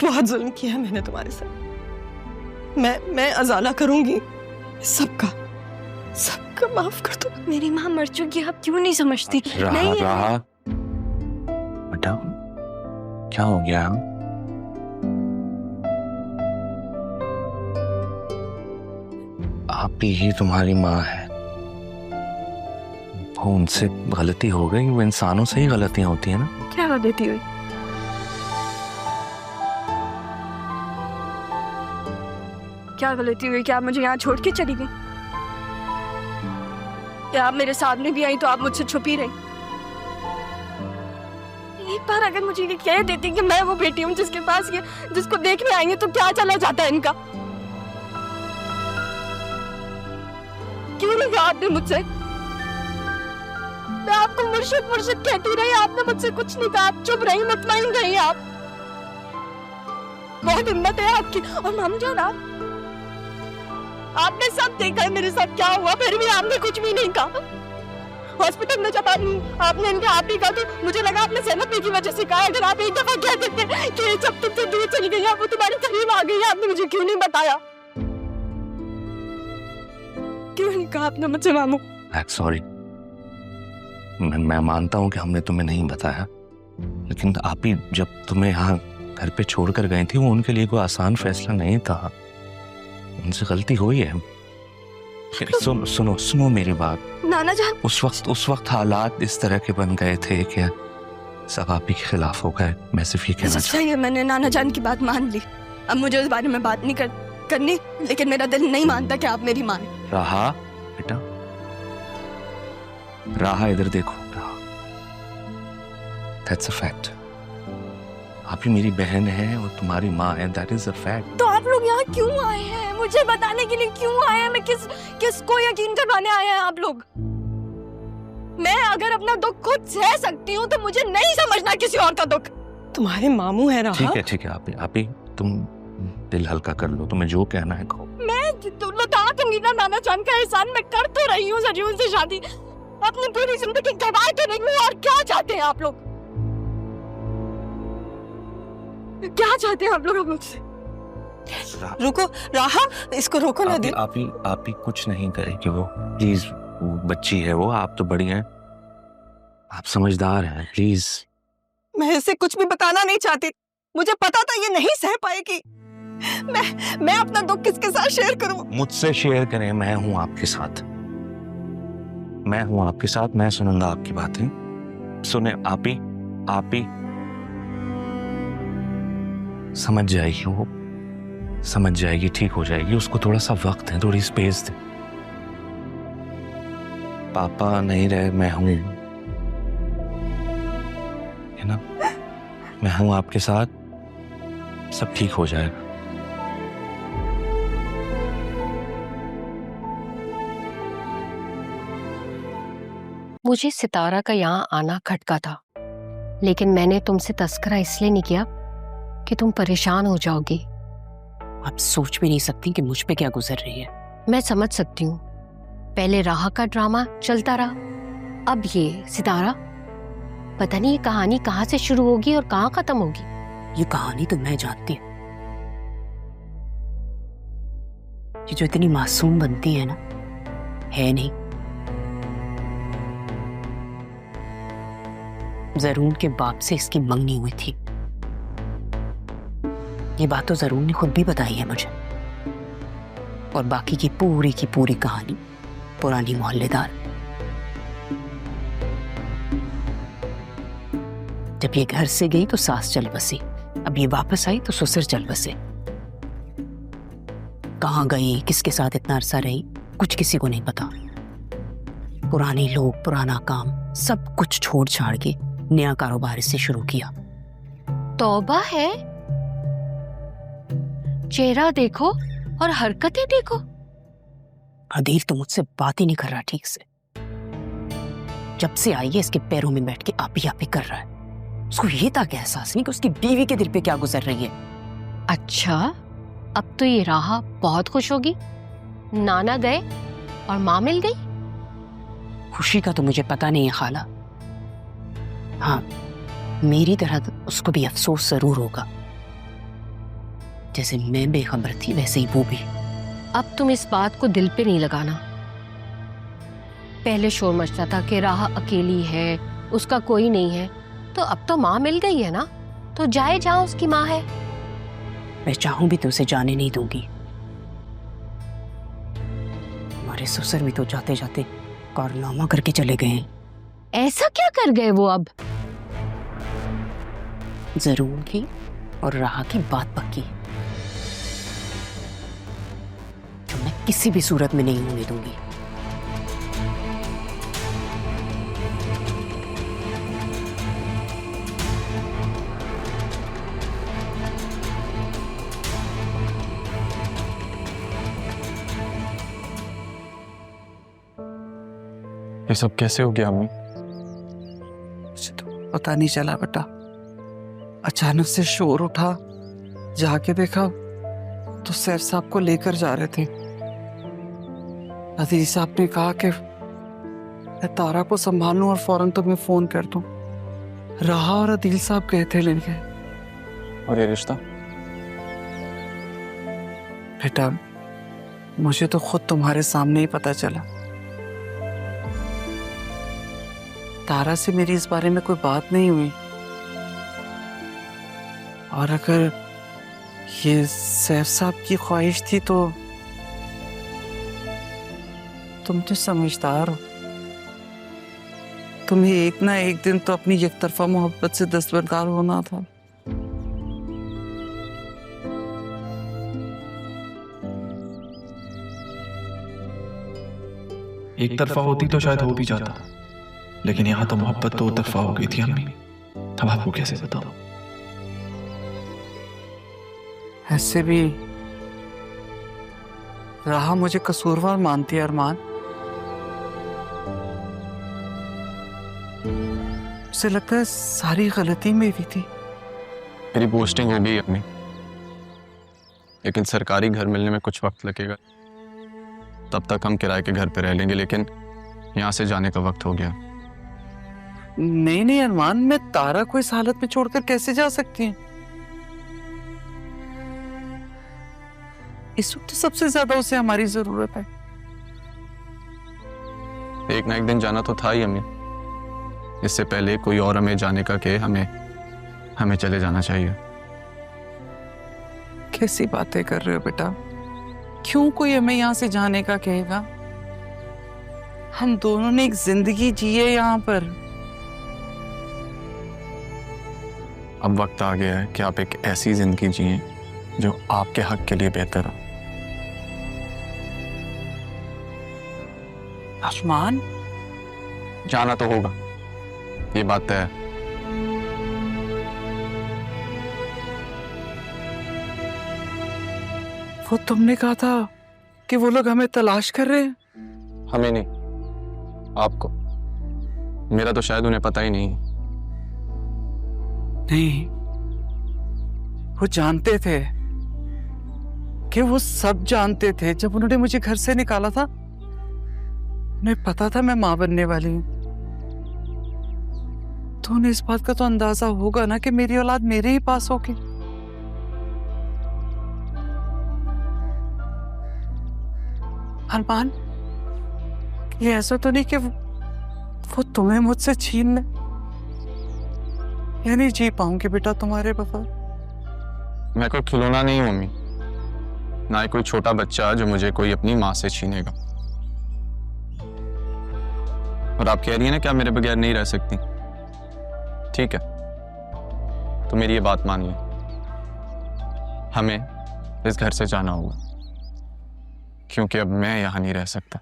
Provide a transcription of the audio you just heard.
बहुत जुल्म किया है मैंने तुम्हारे साथ। मैं अजाला करूंगी सबका माफ कर दो। मेरी माँ मर चुकी है, आप क्यों नहीं समझती? राहा, राहा बेटा क्या हो गया? आप ही तुम्हारी माँ है, वो उनसे गलती हो गई, वो इंसानों से ही गलतियां होती है ना। क्या गलती हुई? क्या गलती हुई? क्या आप मुझे यहाँ छोड़ के चली गई? क्या आप मेरे सामने भी आई तो आप मुझसे छुपी रही? एक बार अगर मुझे ये कह देती कि मैं वो बेटी हूँ जिसके पास ये जिसको देखने आएंगे, तो क्या चला जाता है इनका? क्यों नहीं कहा आपने मुझसे? मैं आपको मुर्शिद कहती रही, आपने मुझसे कुछ नहीं कहा, आप चुप रही, मुतमईन रही। आप बहुत हिम्मत है आपकी। और मामू जान, आपने सब देखा है मेरे साथ क्या हुआ, फिर भी आपने कुछ भी नहीं कहा। हॉस्पिटल में जब आपने इनके आप ही कहा तो मुझे लगा आपने सेहत की वजह से कहा। अगर आप एक दफा कह देते कि जब तुमसे दूर चली गई, वो तुम्हारे करीब आ गई, आपने मुझे क्यों नहीं बताया? क्यों नहीं कहा आपने मुझसे मामू? सॉरी, मैं मानता हूँ कि हमने तुम्हें नहीं बताया, लेकिन आप ही जब तुम्हें यहाँ घर पे छोड़कर गई थी, वो उनके लिए कोई आसान फैसला नहीं था। उनसे गलती हुई है। सुनो मेरी बात। नाना जान, उस वक्त हालात इस तरह के बन गए थे कि सब आप ही के खिलाफ हो गए। मैं सिर्फ ये कहना चाहता हूँ, मैंने नाना जान की बात मान ली, अब मुझे उस बारे में बात नहीं करनी, लेकिन मेरा दिल नहीं मानता कि आप मेरी मां हैं। राहा बेटा, राहा इधर देखो। राहा, दैट्स अ फैक्ट। आप ही मेरी बहन है और तुम्हारी माँ है, दैट इज अ फैक्ट। तो आप लोग यहाँ क्यों आए हैं? मुझे बताने के लिए क्यों आए हैं? मैं किसको यकीन करवाने आए हैं आप लोग? मैं अगर अपना दुख खुद सह सकती हूँ तो मुझे नहीं समझना किसी और का दुख। तुम्हारे मामू है राहा। ठीक है आप ही तुम दिल हल्का कर लो, तुम्हें जो कहना है कहो। मैं लौटा दूंगी ना नाना जान का एहसान, मैं कर तो रही हूँ सजीवन से शादी, अपनी पूरी जिंदगी गंवा के रही हूँ। और क्या चाहते हैं आप लोग? क्या चाहते हैं आप लोग मुझसे? रुको राहा, इसको रोको ना। दे आप ही कुछ नहीं करेगी वो, प्लीज। बच्ची है वो, आप तो बड़ी हैं, आप समझदार हैं, प्लीज। मैं इसे कुछ भी बताना नहीं चाहती, मुझे पता था ये नहीं सह पाएगी। मैं अपना दुख किसके साथ शेयर करूं? मुझसे शेयर करें, मैं हूं आपके साथ, मैं सुनूंगा आपकी बातें। सुने आप ही समझ जाएगी, वो समझ जाएगी, ठीक हो जाएगी। उसको थोड़ा सा वक्त है, थोड़ी स्पेस दे। पापा नहीं रहे, मैं हूं, है ना? मैं हूं आपके साथ, सब ठीक हो जाएगा। मुझे सितारा का यहाँ आना खटका था, लेकिन मैंने तुमसे तस्करा इसलिए नहीं किया कि तुम परेशान हो जाओगी। आप सोच भी नहीं सकती कि मुझ पे क्या गुजर रही है। मैं समझ सकती हूँ, पहले राह का ड्रामा चलता रहा, अब ये सितारा। पता नहीं ये कहानी कहाँ से शुरू होगी और कहाँ खत्म होगी। ये कहानी तो मैं जानती हूँ। ये जो इतनी मासूम बनती है ना, है नहीं। जरून के बाप से इसकी मंगनी हुई थी। ये बात तो जरून ने खुद भी बताई है मुझे। और बाकी की पूरी कहानी पुरानी मोहल्लेदार। जब ये घर से गई तो सास चल बसी, अब ये वापस आई तो ससुर चल बसे। कहाँ गई, किसके साथ इतना अरसा रही, कुछ किसी को नहीं पता। पुराने लोग, पुराना काम, सब कुछ छोड़ छाड़ के नया कारोबार इससे शुरू किया। तौबा है, चेहरा देखो और हरकतें देखो। अदील तो मुझसे बात ही नहीं कर रहा ठीक से। जब से आई है इसके पैरों में बैठ के आप ही कर रहा है। उसको ये तक एहसास नहीं कि उसकी बीवी के दिल पे क्या गुजर रही है। अच्छा, अब तो ये राहा बहुत खुश होगी। नाना गए और माँ मिल गई। खुशी का तो मुझे पता नहीं है खाला। हाँ, मेरी तरह उसको भी अफसोस जरूर होगा जैसे मैं बेखबर थी वैसे ही वो भी। अब तुम इस बात को दिल पे नहीं लगाना। पहले शोर मचता था कि राह अकेली है, उसका कोई नहीं है, तो अब तो माँ मिल गई है ना, तो जाए जहां उसकी माँ है। मैं चाहूं भी तो उसे जाने नहीं दूंगी। हमारे ससुर भी तो जाते जाते कारनामा करके चले गए हैं। ऐसा क्या कर गए वो अब? जरूर की और राह की बात पक्की है, जो मैं किसी भी सूरत में नहीं होने दूंगी। ये सब कैसे हो गया अम्मी? मुझे तो पता नहीं चला बेटा, अचानक से शोर उठा, जाके देखा तो सैफ साहब को लेकर जा रहे थे। अदील साहब ने कहा कि मैं तारा को संभालूं और फौरन तुम्हें फोन कर दूं। राहा और अदील साहब गए थे लेने। और ये रिश्ता? बेटा मुझे तो खुद तुम्हारे सामने ही पता चला। तारा से मेरी इस बारे में कोई बात नहीं हुई, और अगर ये सैफ साहब की ख्वाहिश थी तो तुम तो समझदार हो, तुम्हें एक ना एक दिन तो अपनी एक तरफा मोहब्बत से दस्तबरदार होना था। एक तरफा होती तो शायद हो भी जाता, लेकिन यहाँ तो मोहब्बत दो तरफा हो गई थी अम्मी। अब आपको कैसे बताऊं? ऐसे भी राहा मुझे कसूरवार मानती है अरमान। उसे लगता है सारी गलती मेरी थी। मेरी पोस्टिंग हो गई अम्मी, लेकिन सरकारी घर मिलने में कुछ वक्त लगेगा। तब तक हम किराए के घर पे रह लेंगे, लेकिन यहाँ से जाने का वक्त हो गया। नहीं नहीं अरमान, मैं तारा को इस हालत में छोड़कर कैसे जा सकती हूँ? इस वक्त सबसे ज्यादा उसे हमारी जरूरत है। एक ना एक दिन जाना तो था ही अम्मी। इससे पहले कोई और हमें जाने का कहे, हमें चले जाना चाहिए। कैसी बातें कर रहे हो बेटा? क्यों कोई हमें यहाँ से जाने का कहेगा? हम दोनों ने एक जिंदगी जी है यहाँ पर। अब वक्त आ गया है कि आप एक ऐसी जिंदगी जिए जो आपके हक के लिए बेहतर हो। आसमान, जाना तो होगा, ये बात तय है। वो तुमने कहा था कि वो लोग हमें तलाश कर रहे हैं। हमें नहीं, आपको। मेरा तो शायद उन्हें पता ही नहीं। नहीं, वो जानते थे कि वो सब जानते थे। जब उन्होंने मुझे घर से निकाला था, उन्हें पता था मैं मां बनने वाली हूं। तो उन्हें इस बात का तो अंदाजा होगा ना कि मेरी औलाद मेरे ही पास होगी। अरमान, ये ऐसा तो नहीं कि वो तुम्हें मुझसे छीन ले? या नहीं जी पाऊंगी बेटा तुम्हारे बगैर। मैं कोई खिलौना नहीं हूं अम्मी, ना ही कोई छोटा बच्चा जो मुझे कोई अपनी माँ से छीनेगा। और आप कह रही है ना कि आप मेरे बगैर नहीं रह सकती। ठीक है, तो मेरी ये बात मानिए, हमें इस घर से जाना होगा, क्योंकि अब मैं यहां नहीं रह सकता।